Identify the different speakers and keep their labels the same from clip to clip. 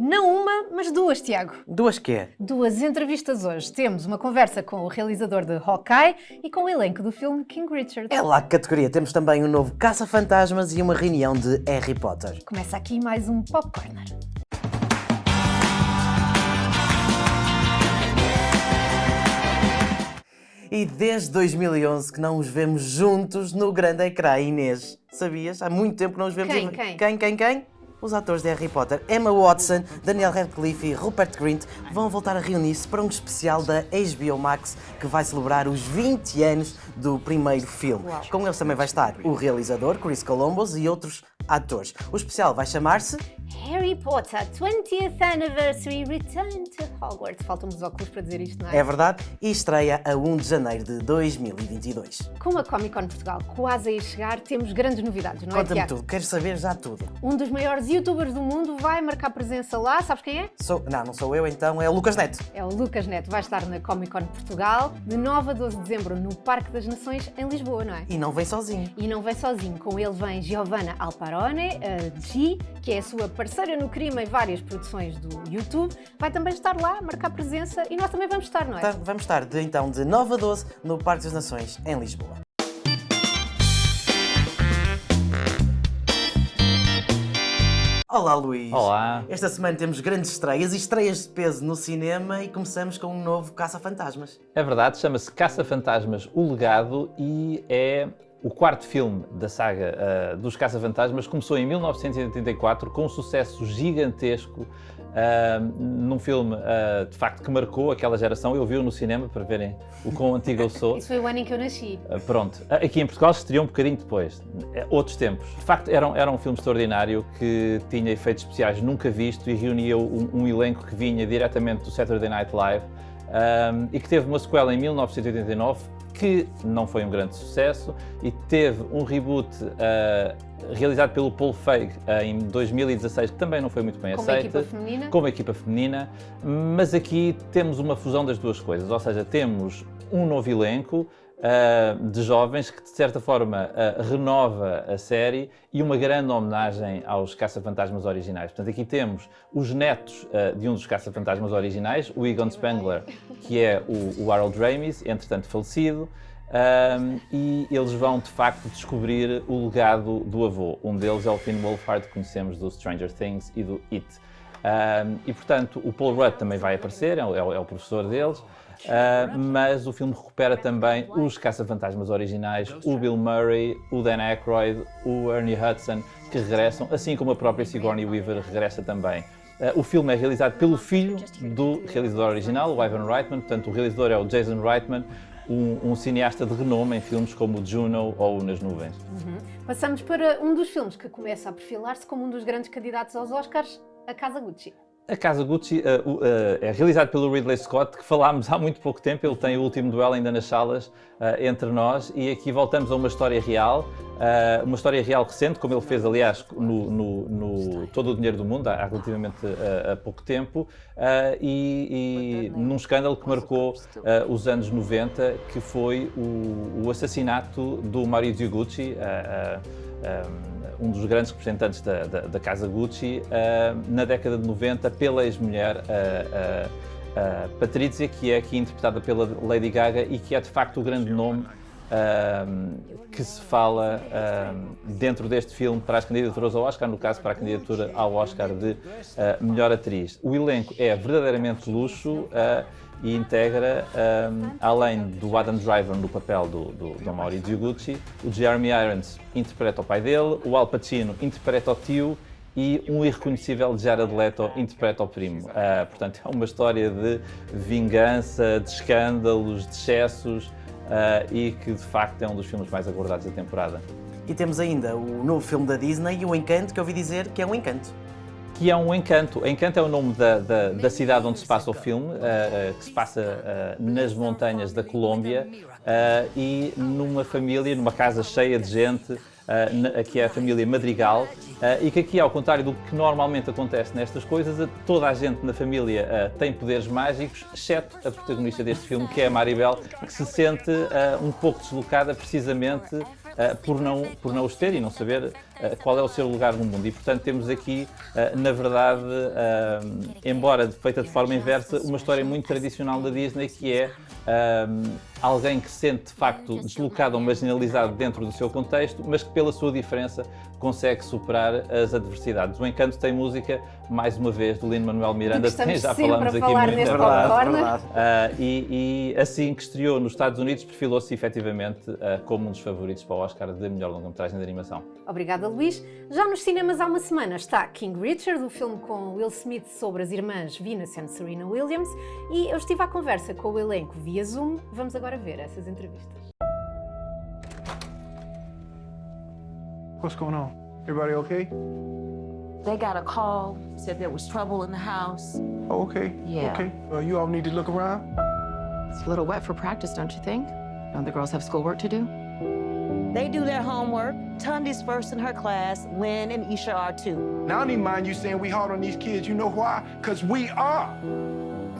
Speaker 1: Não uma, mas duas, Tiago.
Speaker 2: Duas quê?
Speaker 1: Duas entrevistas hoje. Temos uma conversa com o realizador de Hawkeye e com o elenco do filme King Richard.
Speaker 2: É lá que categoria. Temos também um novo Caça-Fantasmas e uma reunião de Harry Potter.
Speaker 1: Começa aqui mais um Pop Corner.
Speaker 2: E desde 2011 que não os vemos juntos no grande ecrã, Inês. Sabias? Há muito tempo que não os vemos. Quem? Os atores de Harry Potter, Emma Watson, Daniel Radcliffe e Rupert Grint, vão voltar a reunir-se para um especial da HBO Max que vai celebrar os 20 anos do primeiro filme.
Speaker 1: Uau.
Speaker 2: Com eles também vai estar o realizador, Chris Columbus, e outros atores. O especial vai chamar-se
Speaker 1: Harry Potter 20th Anniversary Return to Hogwarts. Faltam-me os óculos para dizer isto, não é?
Speaker 2: É verdade, e estreia a 1 de janeiro de 2022.
Speaker 1: Com a Comic Con Portugal quase a ir chegar, temos grandes novidades, não é,
Speaker 2: Conta-me
Speaker 1: Tiago?
Speaker 2: tudo, quero saber já tudo.
Speaker 1: Um dos maiores youtubers do mundo vai marcar presença lá, sabes quem é?
Speaker 2: Não sou eu então, é o Lucas Neto.
Speaker 1: É o Lucas Neto, vai estar na Comic Con Portugal de 9 a 12 de dezembro no Parque das Nações, em Lisboa, não é?
Speaker 2: E não vem sozinho.
Speaker 1: E não vem sozinho, com ele vem Giovanna Alparone, a G, que é a sua parceira no crime em várias produções do YouTube, vai também estar lá, marcar presença e nós também vamos estar, não é?
Speaker 2: Vamos estar de 9 a 12 no Parque das Nações, em Lisboa. Olá, Luís.
Speaker 3: Olá.
Speaker 2: Esta semana temos grandes estreias e estreias de peso no cinema e começamos com um novo Caça-Fantasmas.
Speaker 3: É verdade, chama-se Caça-Fantasmas, o Legado, e é o quarto filme da saga dos Caça-Fantasmas. Começou em 1984 com um sucesso gigantesco, num filme de facto que marcou aquela geração. Eu vi-o no cinema para verem o quão antigo eu sou.
Speaker 1: Isso foi o ano em que eu nasci.
Speaker 3: Pronto, aqui em Portugal estreou um bocadinho depois, outros tempos. De facto era um filme extraordinário que tinha efeitos especiais nunca visto e reunia um elenco que vinha diretamente do Saturday Night Live, e que teve uma sequela em 1989 que não foi um grande sucesso e teve um reboot realizado pelo Paul Feig em 2016, que também não foi muito bem aceito. Com uma equipa feminina, mas aqui temos uma fusão das duas coisas, ou seja, temos um novo elenco de jovens que de certa forma renova a série e uma grande homenagem aos Caça-Fantasmas originais. Portanto, aqui temos os netos de um dos Caça-Fantasmas originais, o Egon Spengler, que é o Harold Ramis, entretanto falecido, e eles vão de facto descobrir o legado do avô. Um deles é o Finn Wolfhard, que conhecemos do Stranger Things e do It. E portanto o Paul Rudd também vai aparecer, é o professor deles. Mas o filme recupera também os Caça-Fantasmas originais, o Bill Murray, o Dan Aykroyd, o Ernie Hudson, que regressam, assim como a própria Sigourney Weaver regressa também. O filme é realizado pelo filho do realizador original, o Ivan Reitman, portanto o realizador é o Jason Reitman, um cineasta de renome em filmes como o Juno ou o Nas Nuvens.
Speaker 1: Passamos para um dos filmes que começa a perfilar-se como um dos grandes candidatos aos Oscars, a Casa Gucci.
Speaker 3: A Casa Gucci é realizado pelo Ridley Scott, que falámos há muito pouco tempo. Ele tem o último duelo ainda nas salas entre nós, e aqui voltamos a uma história real recente, como ele fez, aliás, no Todo o Dinheiro do Mundo, há relativamente pouco tempo, e num escândalo que marcou os anos 90, que foi o assassinato do Maurizio Gucci, um dos grandes representantes da Casa Gucci, na década de 90, pela ex-mulher Patrizia, que é aqui interpretada pela Lady Gaga e que é de facto o grande nome que se fala dentro deste filme para as candidaturas ao Oscar, no caso para a candidatura ao Oscar de melhor atriz. O elenco é verdadeiramente luxo e integra, além do Adam Driver no papel do Maurizio Gucci, o Jeremy Irons interpreta o pai dele, o Al Pacino interpreta o tio e um irreconhecível Jared Leto interpreta o primo. Portanto, é uma história de vingança, de escândalos, de excessos, e que de facto é um dos filmes mais aguardados da temporada.
Speaker 2: E temos ainda o novo filme da Disney, o Encanto, que eu ouvi dizer que é um encanto.
Speaker 3: Que é um encanto. Encanto é o nome da cidade onde se passa o filme, que se passa nas montanhas da Colômbia, e numa família, numa casa cheia de gente, que é a família Madrigal, e que aqui, ao contrário do que normalmente acontece nestas coisas, toda a gente na família tem poderes mágicos, exceto a protagonista deste filme, que é a Maribel, que se sente um pouco deslocada precisamente por não os ter e não saber qual é o seu lugar no mundo. E, portanto, temos aqui, na verdade, embora feita de forma inversa, uma história muito tradicional da Disney, que é alguém que se sente, de facto, deslocado ou marginalizado dentro do seu contexto, mas que, pela sua diferença, consegue superar as adversidades. O Encanto tem música, mais uma vez, do Lin-Manuel Miranda, de quem já falamos aqui muito, é verdade. E assim que estreou nos Estados Unidos, perfilou-se efetivamente como um dos favoritos para o Oscar de melhor longa-metragem de animação.
Speaker 1: Obrigada, Luís. Já nos cinemas há uma semana está King Richard, o filme com Will Smith sobre as irmãs Venus e Serena Williams, e eu estive à conversa com o elenco via Zoom. Vamos agora ver essas entrevistas.
Speaker 4: What's going on? Everybody okay?
Speaker 5: They got a call, said there was trouble in the house.
Speaker 4: Oh, okay.
Speaker 5: Yeah.
Speaker 4: Okay. You all need to look around?
Speaker 6: It's a little wet for practice, don't you think? Don't the girls have schoolwork to do?
Speaker 5: They do their homework. Tundi's first in her class. Lynn and Isha are too.
Speaker 4: Now, I don't even mind you saying we hard on these kids. You know why? Because we are.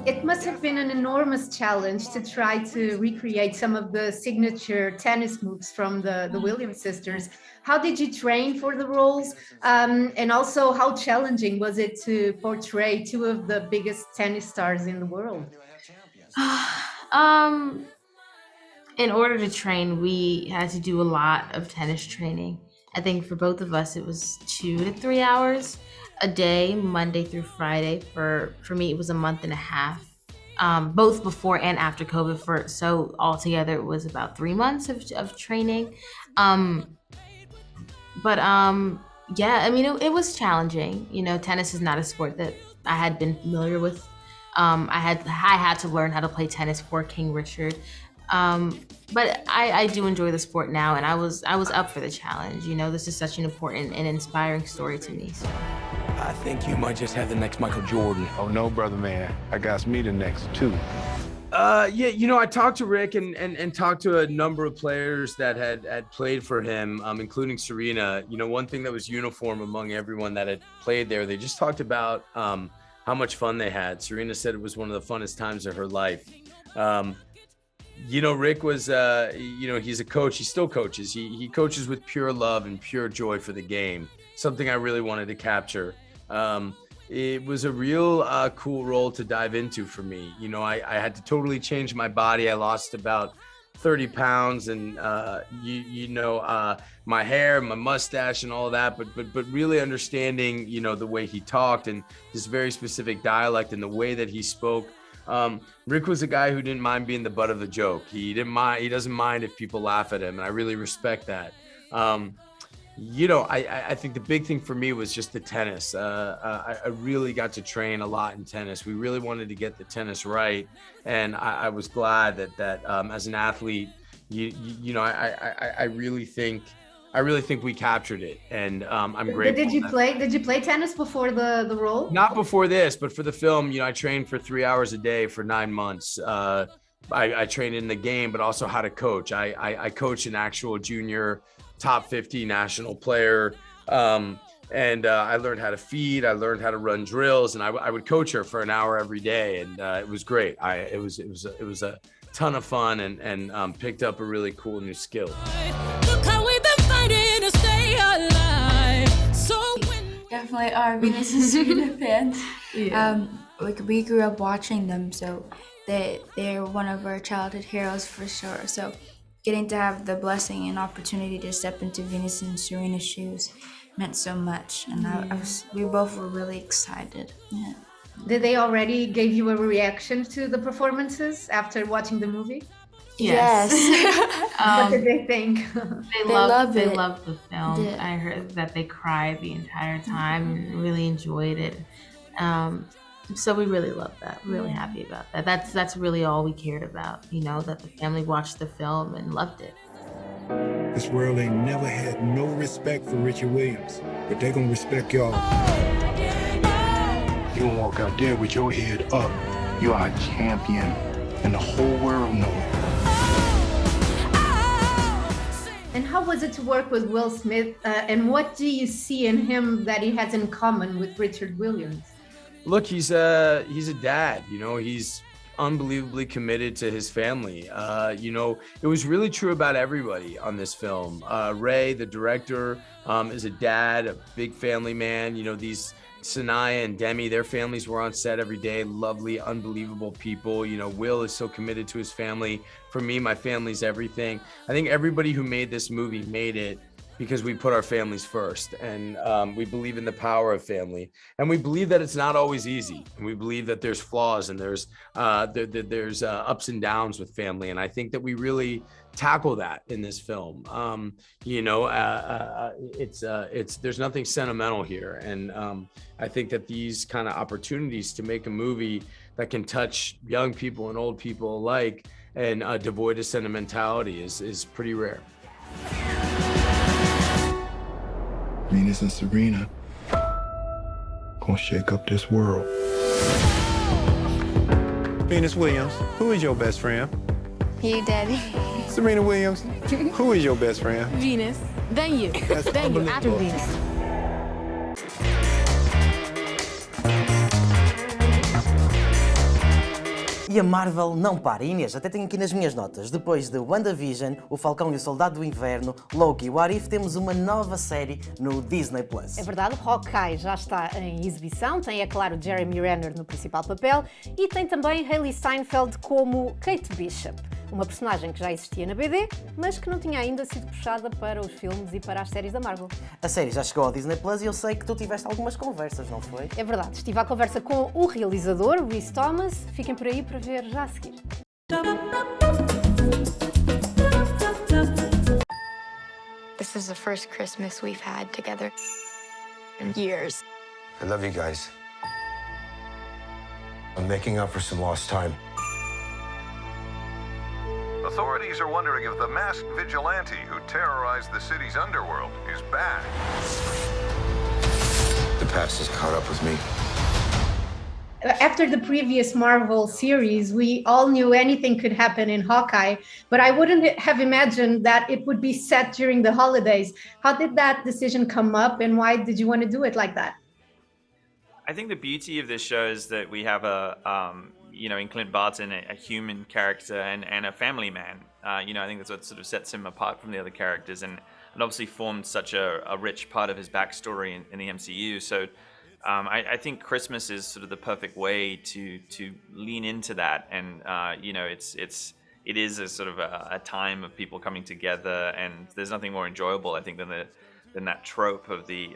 Speaker 7: It must have been an enormous challenge to try to recreate some of the signature tennis moves from the Williams sisters. How did you train for the roles? And also, how challenging was it to portray two of the biggest tennis stars in the world?
Speaker 8: In order to train, we had to do a lot of tennis training. I think for both of us, it was 2 to 3 hours a day, Monday through Friday. For me, it was a month and a half, both before and after COVID. So altogether, it was about 3 months of training. Yeah, I mean, it was challenging. You know, tennis is not a sport that I had been familiar with. I had to learn how to play tennis for King Richard. But I do enjoy the sport now, and I was up for the challenge. You know, this is such an important and inspiring story to me. So.
Speaker 9: I think you might just have the next Michael Jordan.
Speaker 4: Oh, no, brother, man. I got me the next, too.
Speaker 9: Yeah, you know, I talked to Rick and talked to a number of players that had played for him, including Serena. You know, one thing that was uniform among everyone that had played there, they just talked about how much fun they had. Serena said it was one of the funnest times of her life. You know, Rick was, you know, he's a coach. He still coaches. He coaches with pure love and pure joy for the game. Something I really wanted to capture. It was a real cool role to dive into for me. You know, I had to totally change my body. I lost about 30 pounds and, my hair, my mustache and all that, but really understanding, you know, the way he talked and his very specific dialect and the way that he spoke. Rick was a guy who didn't mind being the butt of the joke. He doesn't mind if people laugh at him, and I really respect that. You know, I think the big thing for me was just the tennis. I really got to train a lot in tennis. We really wanted to get the tennis right, and I was glad that as an athlete, you know, I really think we captured it, and I'm grateful.
Speaker 7: Did you play tennis before the role?
Speaker 9: Not before this, but for the film, you know, I trained for 3 hours a day for 9 months. I trained in the game, but also how to coach. I coached an actual junior top 50 national player, and I learned how to feed. I learned how to run drills, and I would coach her for an hour every day, and it was great. It was a ton of fun, and picked up a really cool new skill.
Speaker 10: Definitely are Venus and Serena fans.
Speaker 8: Yeah.
Speaker 10: Like we grew up watching them, so they're one of our childhood heroes for sure. So getting to have the blessing and opportunity to step into Venus and Serena's shoes meant so much, and we both were really excited. Yeah.
Speaker 7: Did they already give you a reaction to the performances after watching the movie?
Speaker 10: Yes.
Speaker 7: What did they think?
Speaker 8: They loved the film. Yeah. I heard that they cried the entire time and really enjoyed it. So we really love that. Really happy about that. That's really all we cared about. You know, that the family watched the film and loved it.
Speaker 11: This world ain't never had no respect for Richard Williams, but they gonna respect y'all. You gonna walk out there with your head up. You are a champion, and the whole world knows it.
Speaker 7: And how was it to work with Will Smith? And what do you see in him that he has in common with Richard Williams?
Speaker 9: Look, he's a dad. You know, he's unbelievably committed to his family. You know, it was really true about everybody on this film. Ray, the director, is a dad, a big family man. You know, these Sanaya and Demi, their families were on set every day. Lovely, unbelievable people. You know, Will is so committed to his family. For me, my family's everything. I think everybody who made this movie made it because we put our families first, and we believe in the power of family, and we believe that it's not always easy, and we believe that there's flaws and there's ups and downs with family, and I think that we really tackle that in this film. You know, there's nothing sentimental here, and I think that these kind of opportunities to make a movie that can touch young people and old people alike and devoid of sentimentality is pretty rare.
Speaker 11: Venus and Serena gonna shake up this world.
Speaker 12: Venus Williams, who is your best friend?
Speaker 10: You, Daddy.
Speaker 12: Serena Williams, who is your best friend?
Speaker 6: Venus. Then you.
Speaker 12: That's
Speaker 6: Then you. After
Speaker 12: unbelievable.
Speaker 6: Venus.
Speaker 2: E a Marvel não para. Inês, até tenho aqui nas minhas notas. Depois de WandaVision, O Falcão e o Soldado do Inverno, Loki e What If, temos uma nova série no Disney+.
Speaker 1: É verdade, Hawkeye já está em exibição, tem, é claro, Jeremy Renner no principal papel e tem também Hailey Steinfeld como Kate Bishop, uma personagem que já existia na BD, mas que não tinha ainda sido puxada para os filmes e para as séries da Marvel.
Speaker 2: A série já chegou ao Disney+, e eu sei que tu tiveste algumas conversas, não foi?
Speaker 1: É verdade, estive à conversa com o realizador, Rhys Thomas. Fiquem por aí para ver já a seguir.
Speaker 10: This is the first Christmas we've had together in years.
Speaker 13: I love you guys. I'm making up for some lost time.
Speaker 14: Authorities are wondering if the masked vigilante who terrorized the city's underworld is back.
Speaker 13: The past has caught up with me.
Speaker 7: After the previous Marvel series, we all knew anything could happen in Hawkeye, but I wouldn't have imagined that it would be set during the holidays. How did that decision come up, and why did you want to do it like that?
Speaker 15: I think the beauty of this show is that we have in Clint Barton, a human character and a family man. I think that's what sort of sets him apart from the other characters, and obviously formed such a rich part of his backstory in the MCU. So I think Christmas is sort of the perfect way to lean into that, and it is a sort of a time of people coming together, and there's nothing more enjoyable, I think, than that trope of the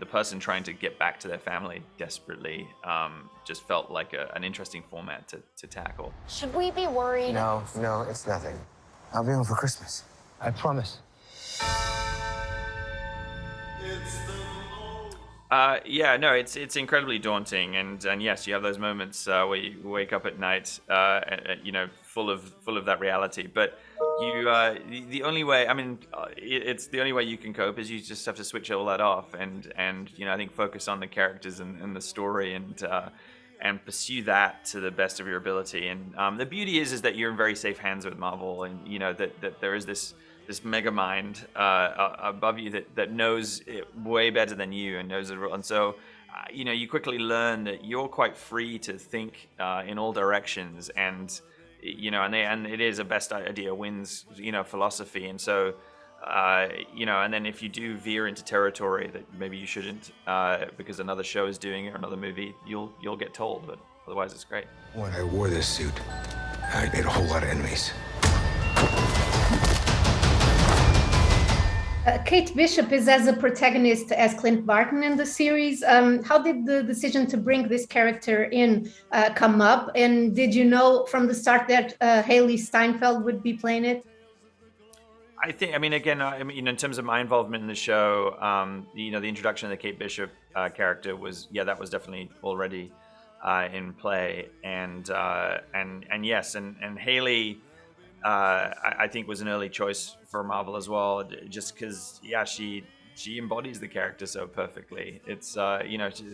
Speaker 15: person trying to get back to their family desperately. Just felt like an interesting format to tackle.
Speaker 10: Should we be worried?
Speaker 13: No, it's nothing. I'll be home for Christmas. I promise.
Speaker 15: It's incredibly daunting, and yes, you have those moments where you wake up at night, full of that reality. But the only way, it's the only way you can cope is you just have to switch all that off, and I think focus on the characters and the story, and pursue that to the best of your ability. And the beauty is that you're in very safe hands with Marvel, and that there is this mega mind above you that knows it way better than you, and knows it. And so, you quickly learn that you're quite free to think in all directions, and it is a best idea wins, philosophy. And so, and then if you do veer into territory that maybe you shouldn't, because another show is doing it or another movie, you'll get told. But otherwise, it's great.
Speaker 13: When I wore this suit, I made a whole lot of enemies.
Speaker 7: Kate Bishop is as a protagonist as Clint Barton in the series. How did the decision to bring this character in come up? And did you know from the start that Hailey Steinfeld would be playing it?
Speaker 15: I think, in terms of my involvement in the show, the introduction of the Kate Bishop character was definitely already in play. And yes, and Hailey, I think was an early choice for Marvel as well, just because she embodies the character so perfectly. It's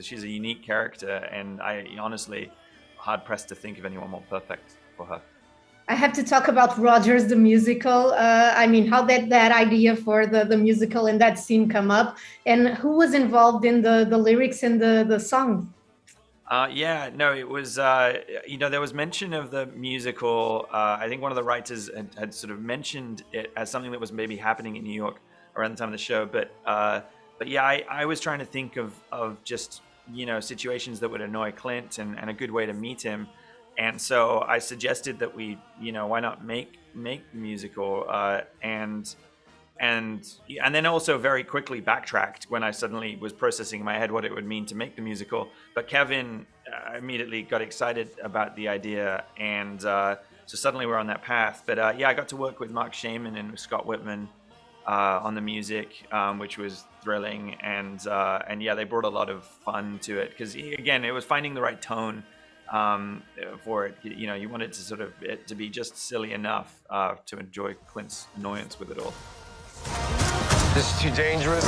Speaker 15: she's a unique character, and I honestly hard pressed to think of anyone more perfect for her.
Speaker 7: I have to talk about Rogers the musical. How did that idea for the musical and that scene come up, and who was involved in the lyrics and the song?
Speaker 15: Yeah, no, it was, there was mention of the musical. I think one of the writers had sort of mentioned it as something that was maybe happening in New York around the time of the show. But yeah, I was trying to think of just, situations that would annoy Clint and a good way to meet him. And so I suggested that we, why not make the musical, and then also very quickly backtracked when I suddenly was processing in my head what it would mean to make the musical. But Kevin immediately got excited about the idea, and so suddenly we're on that path. But yeah, I got to work with Mark Shaman and Scott Whitman on the music, which was thrilling, and yeah, they brought a lot of fun to it because again, it was finding the right tone for it. You wanted to sort of it to be just silly enough to enjoy Clint's annoyance with it all.
Speaker 13: This is too dangerous.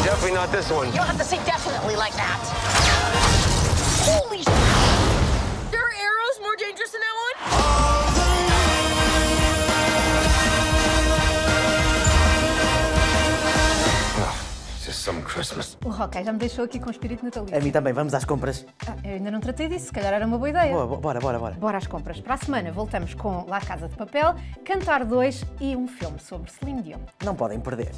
Speaker 13: Definitely not this one.
Speaker 16: You don't have to say definitely like that. Holy shit! There are arrows more dangerous than that one?
Speaker 13: Just some Christmas.
Speaker 1: O Hawkeye já me deixou aqui com o espírito natalício.
Speaker 2: A mim também, vamos às compras.
Speaker 1: Eu ainda não tratei disso, se calhar era uma boa ideia.
Speaker 2: Bora.
Speaker 1: Bora às compras. Para a semana voltamos com La Casa de Papel, Cantar 2 e um filme sobre Celine Dion.
Speaker 2: Não podem perder.